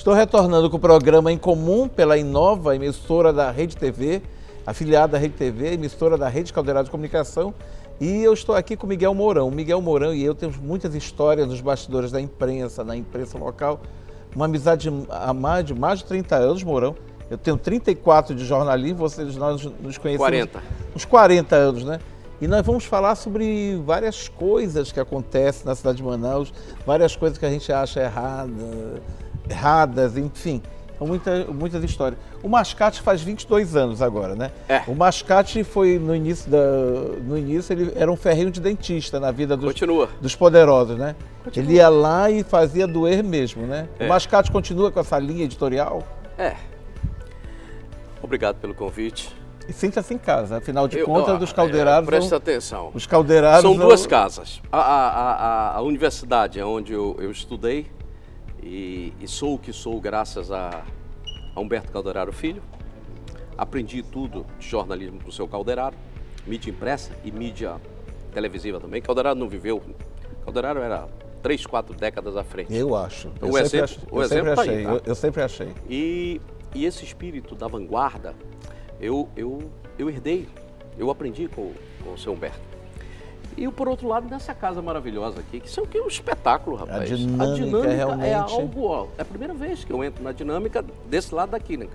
Estou retornando com o programa Em Comum pela Inova, emissora da Rede TV, afiliada da Rede TV, emissora da Rede Caldeirado de Comunicação. E eu estou aqui com o Miguel Mourão. O Miguel Mourão e eu temos muitas histórias nos bastidores da imprensa, na imprensa local. Uma amizade há mais de 30 anos, Mourão. Eu tenho 34 de jornalismo, nós nos conhecemos 40. uns 40 anos, né? E nós vamos falar sobre várias coisas que acontecem na cidade de Manaus, várias coisas que a gente acha erradas, enfim. Muitas histórias. O Mascate faz 22 anos agora, né? É. O Mascate foi, no início, ele era um ferrinho de dentista na vida dos poderosos, né? Continua. Ele ia lá e fazia doer mesmo, né? É. O Mascate continua com essa linha editorial? É. Obrigado pelo convite. E sinta-se em casa, afinal de contas, dos caldeirados... Presta atenção. Os caldeirados... São duas casas. A universidade é onde eu estudei e sou o que sou graças a Humberto Calderaro Filho. Aprendi tudo de jornalismo com o seu Calderaro, mídia impressa e mídia televisiva também. Calderaro não viveu... Calderaro era 3, 4 décadas à frente. Eu acho. Então, o exemplo tá aí, tá? Eu sempre achei. E esse espírito da vanguarda, eu herdei, eu aprendi com o seu Humberto. E por outro lado, nessa casa maravilhosa aqui, que isso é um espetáculo, rapaz. A dinâmica é algo, ó, é a primeira vez que eu entro na dinâmica desse lado daqui, né?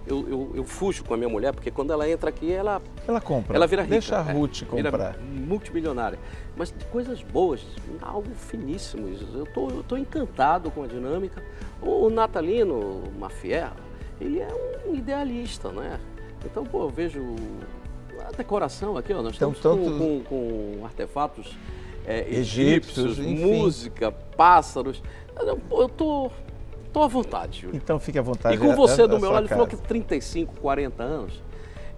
Eu fujo com a minha mulher, porque quando ela entra aqui, ela compra. Ela vira rica. Deixa a Ruth comprar. Vira multimilionária. Mas de coisas boas, algo finíssimo. Eu tô encantado com a dinâmica. O Natalino Mafiel, ele é um idealista, né? Então, pô, eu vejo a decoração aqui, ó, nós estamos com artefatos egípcios, música, pássaros. Eu tô à vontade, Júlio. Então fique à vontade. E com você do meu lado, ele falou que 35, 40 anos.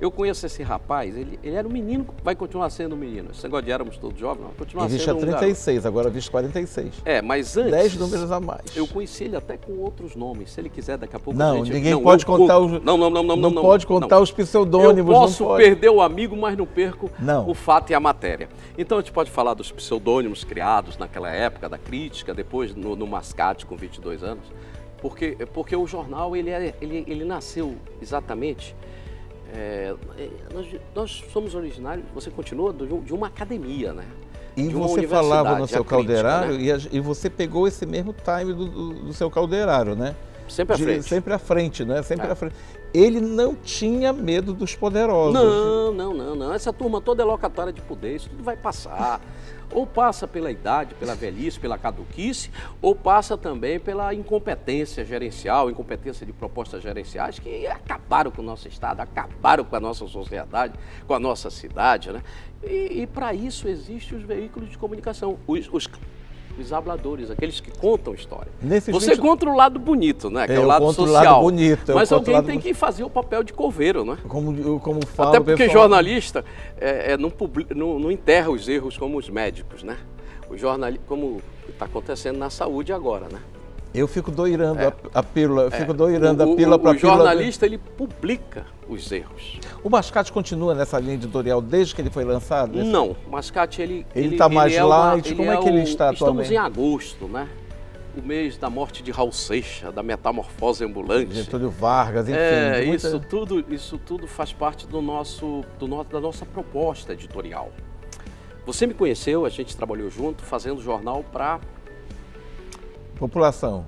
Eu conheço esse rapaz, ele era um menino, vai continuar sendo um menino. Esse negócio de éramos todos jovens, vai continuar sendo um garoto. Existe a 36, agora existe 46. Mas antes... 10 números a mais. Eu conheci ele até com outros nomes. Se ele quiser, daqui a pouco não, a gente... Ninguém pode contar os... Não pode contar os pseudônimos. Eu posso perder o amigo, mas não perco o fato e a matéria. Então a gente pode falar dos pseudônimos criados naquela época da crítica, depois no Mascate com 22 anos. Porque o jornal, ele nasceu exatamente... nós somos originários, você continua, de uma academia, né? E você falava no seu Calderário, né? E você pegou esse mesmo time do seu Calderário, né? Sempre à frente. Sempre à frente, né? Sempre à frente. Ele não tinha medo dos poderosos. Não. Essa turma toda é locatária de poder, isso tudo vai passar. Ou passa pela idade, pela velhice, pela caduquice, ou passa também pela incompetência gerencial, incompetência de propostas gerenciais que acabaram com o nosso Estado, acabaram com a nossa sociedade, com a nossa cidade, né? E para isso existem os veículos de comunicação, os habladores, aqueles que contam história. Você conta o lado bonito, né? Que é o lado social. O lado bonito, mas alguém tem que fazer o papel de coveiro, né? Como fala até porque jornalista não enterra os erros como os médicos, né? O jornalista, como está acontecendo na saúde agora, né? Eu fico doirando a pílula, a pílula para o jornalista, ele publica os erros. O Mascate continua nessa linha editorial desde que ele foi lançado? Não, o Mascate, ele está mais light, como é que ele está atualmente? Estamos em agosto, né? O mês da morte de Raul Seixas, da metamorfose ambulante. Getúlio Vargas, enfim. Isso tudo faz parte da nossa proposta editorial. Você me conheceu, a gente trabalhou junto, fazendo jornal para... População.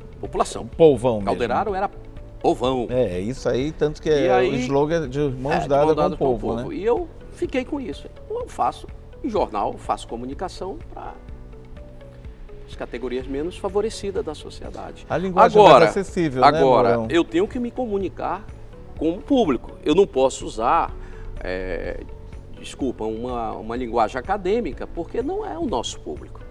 Povão mesmo. Calderaro era povão. Isso aí, tanto que o slogan de mãos dadas com o povo, né? E eu fiquei com isso. Eu faço jornal, faço comunicação para as categorias menos favorecidas da sociedade. A linguagem é mais acessível, né, Agora, eu tenho que me comunicar com o público. Eu não posso usar, uma linguagem acadêmica, porque não é o nosso público.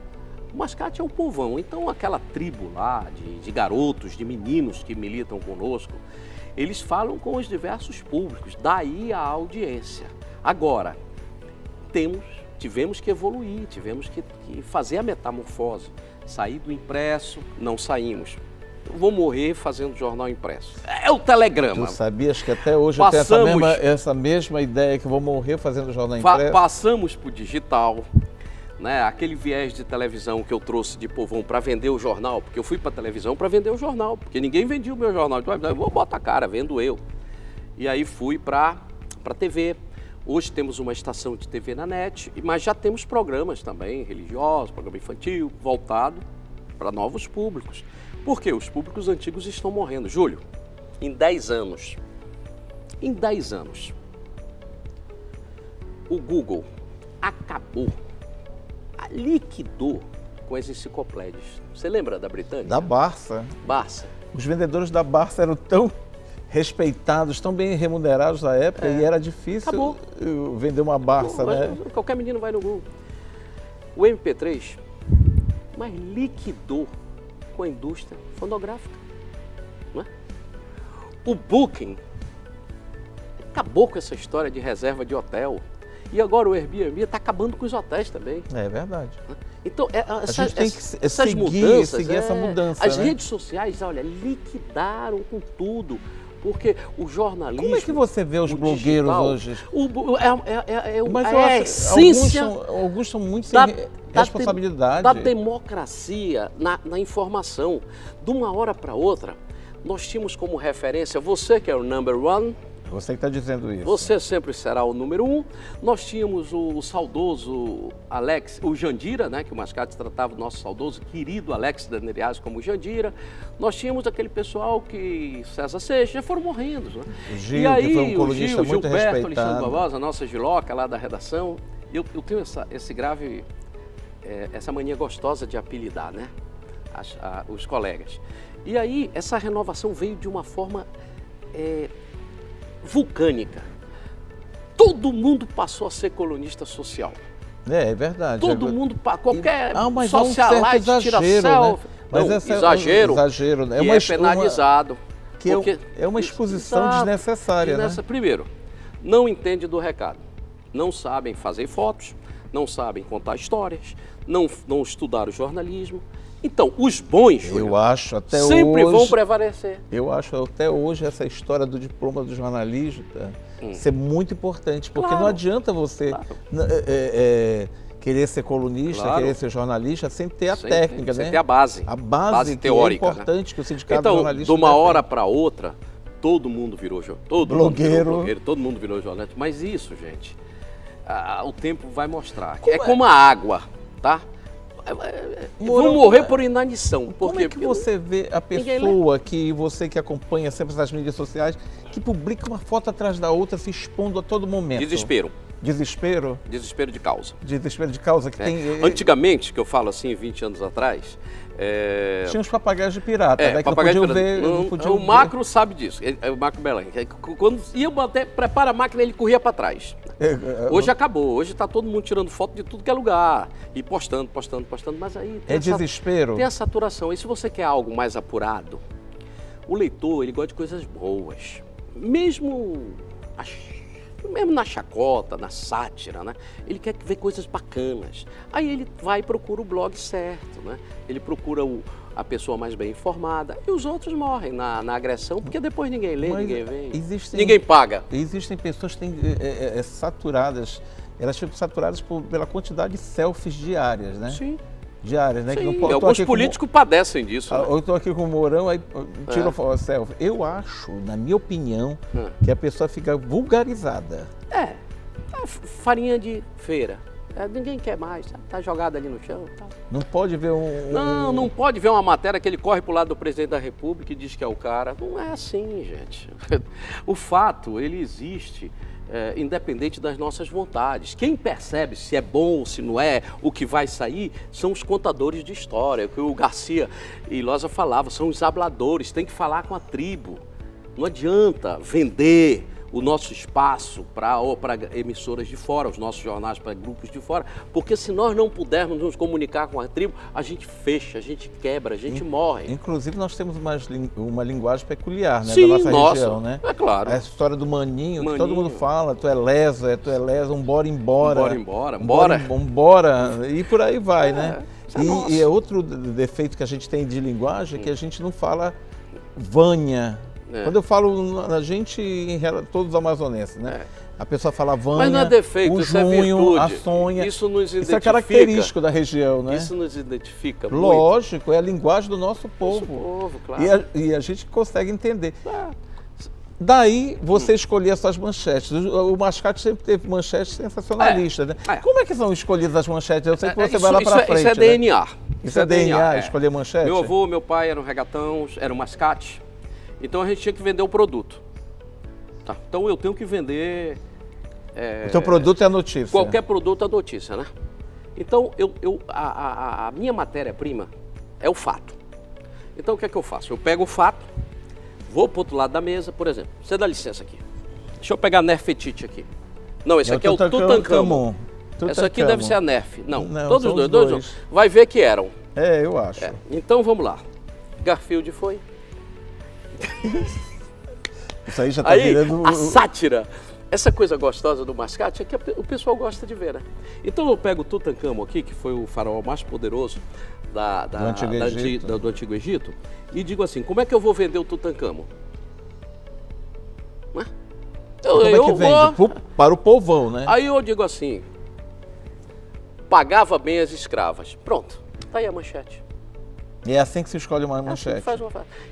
O Mascate é o povão, então aquela tribo lá de garotos, de meninos que militam conosco, eles falam com os diversos públicos, daí a audiência. Agora, tivemos que evoluir, tivemos que fazer a metamorfose, sair do impresso, não saímos. Eu vou morrer fazendo jornal impresso. É o telegrama. Tu sabias que até hoje eu tenho essa mesma ideia que eu vou morrer fazendo jornal impresso? Passamos para o digital. né? Aquele viés de televisão que eu trouxe de povão para vender o jornal, porque eu fui para televisão para vender o jornal, porque ninguém vendia o meu jornal. Então, eu vou botar a cara, vendo eu. E aí fui para TV. Hoje temos uma estação de TV na NET, mas já temos programas também religiosos, programa infantil, voltado para novos públicos. Porque os públicos antigos estão morrendo. Júlio, em 10 anos, o Google acabou, liquidou com as enciclopédias. Você lembra da Britânica? Da Barça. Barça. Os vendedores da Barça eram tão respeitados, tão bem remunerados na época e era difícil vender uma Barça, né? Qualquer menino vai no Google. O MP3, mas liquidou com a indústria fonográfica. Não é? O Booking acabou com essa história de reserva de hotel. E agora o Airbnb está acabando com os hotéis também. É verdade. Então, a gente tem que essas seguir essa mudança. As redes sociais, olha, liquidaram com tudo. Porque o jornalismo... Como é que você vê os blogueiros digital, hoje? Mas a essência... Alguns são muito sem responsabilidade. Da democracia na informação. De uma hora para outra, nós tínhamos como referência você que é o number one. Você que está dizendo isso. Você sempre será o número 1. Nós tínhamos o saudoso Alex, o Jandira, né, que o Mascate tratava o nosso saudoso, querido Alex Danerias como Jandira. Nós tínhamos aquele pessoal que César Seixas já foram morrendo. Né? O Gil, e aí, que foi um colunista muito Gilberto, respeitado. Alexandre Barbosa, a nossa Giloca lá da redação. Eu tenho essa mania gostosa de apelidar, né, os colegas. E aí, essa renovação veio de uma forma... vulcânica. Todo mundo passou a ser colunista social. É verdade. Todo mundo, qualquer mas socialite tira selfie. Né? Mas exagero, né? E é penalizado. É uma exposição desnecessária, né? Primeiro, não entende do recado. Não sabem fazer fotos, não sabem contar histórias, não estudaram jornalismo. Então, os bons, eu acho até sempre hoje, vão prevalecer. Eu acho até hoje essa história do diploma do jornalista ser muito importante, porque não adianta você querer ser colunista, querer ser jornalista, sem ter a técnica, né? Sem ter a base. A base teórica, é importante, né? Que o sindicato então, de jornalista... Então, de uma hora para outra, todo mundo virou blogueiro, todo mundo virou jornalista. Mas isso, gente, o tempo vai mostrar. É como a água, tá? Vão morrer por inanição. Como é que você vê a pessoa que você que acompanha sempre nas mídias sociais, que publica uma foto atrás da outra, se expondo a todo momento? Desespero. Desespero? Desespero de causa. Desespero de causa que tem... Antigamente, que eu falo assim, 20 anos atrás... Tinha os papagaios de pirata, né? Que não podiam ver. O Macro sabe disso, o Macro Belém. Quando ia prepara a máquina, ele corria para trás. Hoje acabou, hoje está todo mundo tirando foto de tudo que é lugar e postando, mas aí... desespero? Tem a saturação. E se você quer algo mais apurado, o leitor, ele gosta de coisas boas. Mesmo na chacota, na sátira, né? Ele quer ver coisas bacanas. Aí ele vai e procura o blog certo, né? Ele procura a pessoa mais bem informada e os outros morrem na agressão, porque depois ninguém lê, ninguém vê, ninguém paga. Existem pessoas que têm saturadas, elas ficam saturadas pela quantidade de selfies diárias, né? Sim. Diárias, né? Sim, que não, alguns políticos padecem disso. Né? Eu estou aqui com o Mourão, aí tira a selfie. Eu acho, na minha opinião, que a pessoa fica vulgarizada. Farinha de feira. Ninguém quer mais, tá jogado ali no chão. Tá. Não pode ver Não pode ver uma matéria que ele corre pro lado do presidente da República e diz que é o cara. Não é assim, gente. O fato, ele existe... independente das nossas vontades. Quem percebe se é bom ou se não é, o que vai sair, são os contadores de história, que o Garcia e Loza falavam, são os habladores, tem que falar com a tribo. Não adianta vender o nosso espaço para emissoras de fora, os nossos jornais para grupos de fora, porque se nós não pudermos nos comunicar com a tribo, a gente fecha, a gente quebra, a gente morre. Inclusive nós temos uma linguagem peculiar, né, Sim, da nossa região, né? É claro. A história do maninho, que todo mundo fala, tu é lesa, embora, e por aí vai, né? E é outro defeito que a gente tem de linguagem, que a gente não fala vânia. Quando eu falo a gente, todos os amazonenses, né? A pessoa fala Vânia, Mas não é defeito, o isso é junho, a virtude. sonha. Isso nos identifica. Isso é característico da região, né? Isso nos identifica muito. Lógico, é a linguagem do nosso povo. Claro. E a gente consegue entender. Daí você escolher as suas manchetes. O Mascate sempre teve manchetes sensacionalistas, né? Como é que são escolhidas as manchetes? Eu sei que você vai lá para frente. Isso é DNA. Né? Isso é DNA, escolher manchete? Meu avô, meu pai eram regatão, eram mascate. Então a gente tinha que vender o produto. Tá. Então eu tenho que vender... o teu produto é a notícia. Qualquer produto é a notícia, né? Então a minha matéria-prima é o fato. Então o que é que eu faço? Eu pego o fato, vou para o outro lado da mesa, por exemplo. Você dá licença aqui. Deixa eu pegar a Nefertiti aqui. Não, esse aqui é o Tutankhamon. Essa aqui deve ser a Nerf. Não, todos os dois. Vai ver que eram. Eu acho. Então vamos lá. Garfield foi. Isso aí já tá virando... A sátira, essa coisa gostosa do Mascate é que o pessoal gosta de ver, né? Então eu pego o Tutankhamon aqui, que foi o faraó mais poderoso do Antigo Egito, e digo assim, como é que eu vou vender o Tutankhamon? Como é que vende? Para o povão, né? Aí eu digo assim, pagava bem as escravas. Pronto, tá aí a manchete. E é assim que se escolhe uma manchete.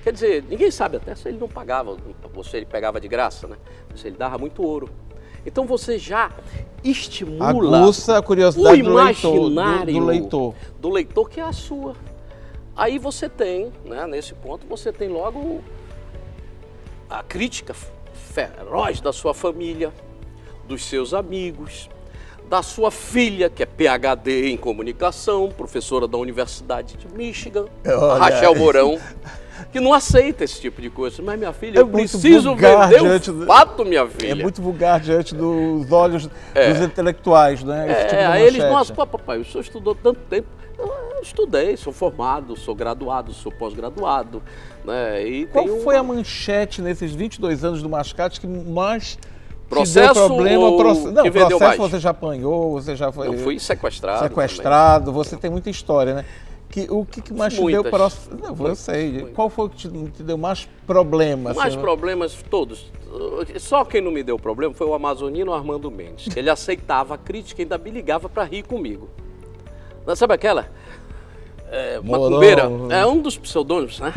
Quer dizer, ninguém sabe até se ele não pagava, ou se ele pegava de graça, né? Se ele dava muito ouro. Então você já estimula aguça a curiosidade o imaginário do leitor, que é a sua. Aí você tem, né, nesse ponto, você tem logo a crítica feroz da sua família, dos seus amigos, da sua filha, que é PhD em comunicação, professora da Universidade de Michigan, a Rachel Mourão, que não aceita esse tipo de coisa. Mas, minha filha, eu preciso vender um fato, minha filha. É muito vulgar diante dos olhos dos intelectuais, né? Esse tipo de aí eles, manchete. nossa, papai, o senhor estudou tanto tempo. Eu estudei, sou formado, sou graduado, sou pós-graduado. Né? E qual foi a manchete nesses 22 anos do Mascate que mais... Processo deu problema, ou não, que processo mais? Você já apanhou, você já foi... Eu fui sequestrado. Sequestrado, você tem muita história, né? O que mais te deu processo? Não, eu sei. Muitas. Qual foi o que te deu mais problemas? Mais problemas, todos. Só quem não me deu problema foi o amazonino Armando Mendes. Ele aceitava a crítica e ainda me ligava para rir comigo. Sabe aquela? Macumbeira. É um dos pseudônimos, né?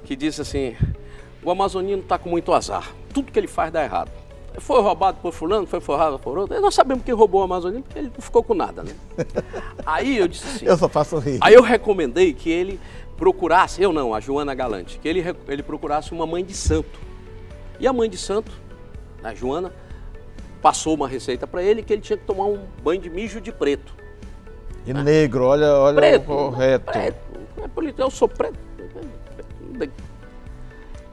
Que diz assim, o amazonino está com muito azar. Tudo que ele faz dá errado. Foi roubado por fulano, foi forrado por outro. Nós sabemos quem roubou o amazonino, porque ele não ficou com nada, né? Aí eu disse assim... Eu só faço rir. Aí eu recomendei que ele procurasse, a Joana Galante, que ele procurasse uma mãe de santo. E a mãe de santo, a Joana, passou uma receita para ele que ele tinha que tomar um banho de mijo de preto. E negro, olha preto, o correto. Preto, eu sou preto.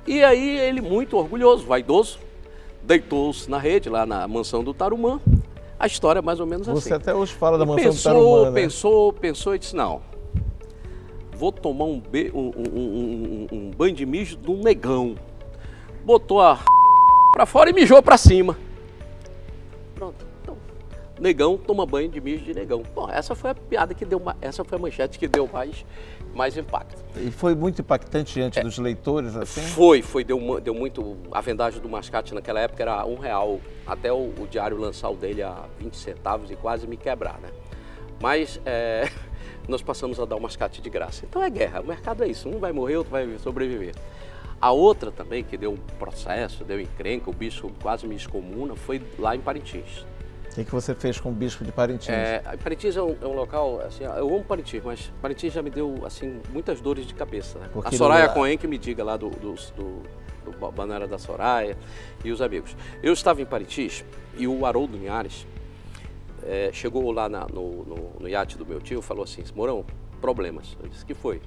E aí ele, muito orgulhoso, vaidoso, deitou-se na rede, lá na mansão do Tarumã. A história é mais ou menos assim. Você até hoje fala da mansão do Tarumã, né? Pensou e disse, não, vou tomar um banho de mijo de um negão. Botou a pra fora e mijou pra cima. Pronto. Então, negão toma banho de mijo de negão. Bom, essa foi a piada que deu, essa foi a manchete que deu mais impacto. E foi muito impactante diante dos leitores, assim? Deu muito. A vendagem do Mascate naquela época era R$1, até o diário lançar o dele a 20 centavos e quase me quebrar, né? Mas nós passamos a dar o Mascate de graça. Então é guerra, o mercado é isso, um vai morrer, outro vai sobreviver. A outra também, que deu um processo, deu encrenca, o bicho quase me excomuna, foi lá em Parintins. O que você fez com o bispo de Parintins? Parintins é um local, assim, eu amo Parintins, mas Parintins já me deu, assim, muitas dores de cabeça, né? A Soraya Cohen que me diga lá do Balneário da Soraya e os amigos. Eu estava em Parintins e o Haroldo Linhares chegou lá no iate do meu tio e falou assim, Mourão, problemas. Eu disse, que foi?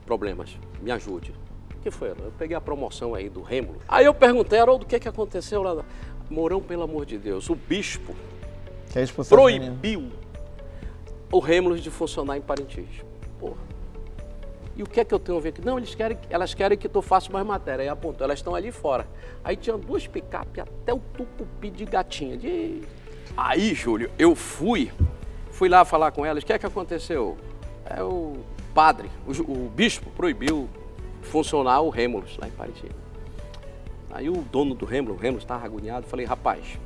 Problemas, me ajude. O que foi? Eu peguei a promoção aí do Rêmulo. Aí eu perguntei, Haroldo, o que aconteceu lá? Mourão, pelo amor de Deus, o bispo proibiu o Rêmulo de funcionar em Parintins. Porra. E o que é que eu tenho a ver aqui? Não, elas querem que tu faça mais matéria. Aí apontou, elas estão ali fora. Aí tinha 2 picapes até o tucupi de gatinha. Aí, Júlio, eu fui lá falar com elas. O que é que aconteceu? O padre, o bispo proibiu funcionar o Rêmulo lá em Parintins. Aí o dono do Rêmulo estava agoniado, falei, rapaz,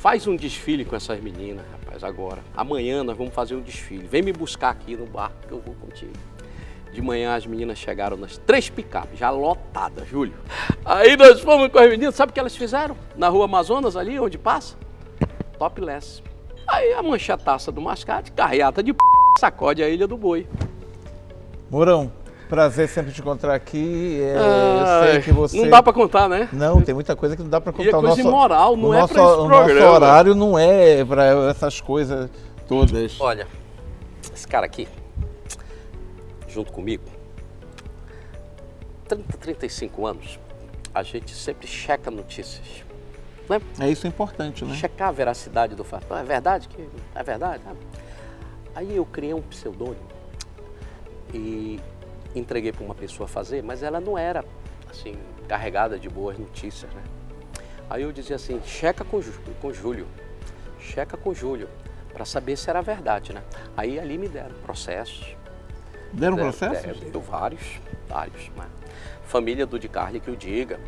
Faz um desfile com essas meninas, rapaz, agora. Amanhã nós vamos fazer um desfile. Vem me buscar aqui no bar que eu vou contigo. De manhã as meninas chegaram nas 3 picapes, já lotadas, Júlio. Aí nós fomos com as meninas, sabe o que elas fizeram? Na rua Amazonas, ali onde passa? Topless. Aí a manchetaça do mascate, carreata de sacode a Ilha do Boi. Mourão, prazer sempre te encontrar aqui. Eu sei que você... Não dá pra contar, né? Não, tem muita coisa que não dá pra contar. E é coisa imoral, não é pra esse programa. O nosso horário não é pra essas coisas todas. Olha, esse cara aqui, junto comigo, 30, 35 anos, a gente sempre checa notícias. Né? É isso importante, né? Checar a veracidade do fato. É verdade? É verdade? Aí eu criei um pseudônimo e entreguei para uma pessoa fazer, mas ela não era assim carregada de boas notícias, né? Aí eu dizia assim, checa com Júlio, checa com Júlio, para saber se era verdade, né? Aí ali me deram processos. Deram processos? Deu vários. Né? Família do Di Carli que o diga.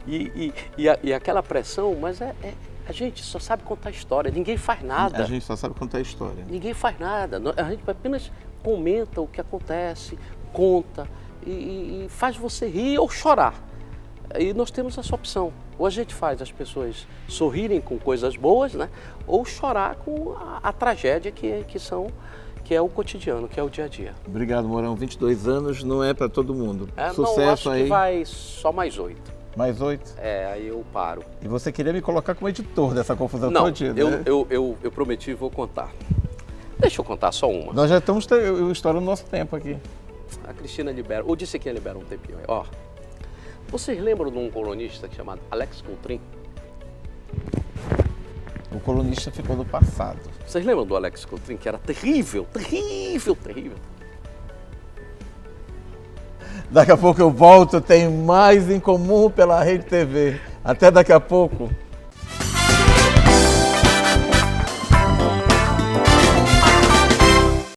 e aquela pressão, mas a gente só sabe contar história, ninguém faz nada. A gente só sabe contar história. Ninguém faz nada, a gente apenas comenta o que acontece, conta e faz você rir ou chorar. E nós temos essa opção, ou a gente faz as pessoas sorrirem com coisas boas, né? Ou chorar com a tragédia que é o cotidiano, que é o dia a dia. Obrigado, Mourão. 22 anos não é para todo mundo. Sucesso não, acho aí. Que vai só mais 8. Mais 8? Aí eu paro. E você queria me colocar como editor dessa confusão toda? Não, né? eu prometi e vou contar. Deixa eu contar só uma. Nós já estamos estourando nosso tempo aqui. A Cristina libera, ou disse que libera um tempinho. Ó, vocês lembram de um colunista chamado Alex Coutrin? O colunista ficou do passado. Vocês lembram do Alex Coutrin, que era terrível? Daqui a pouco eu volto, tem mais em comum pela Rede TV. Até daqui a pouco.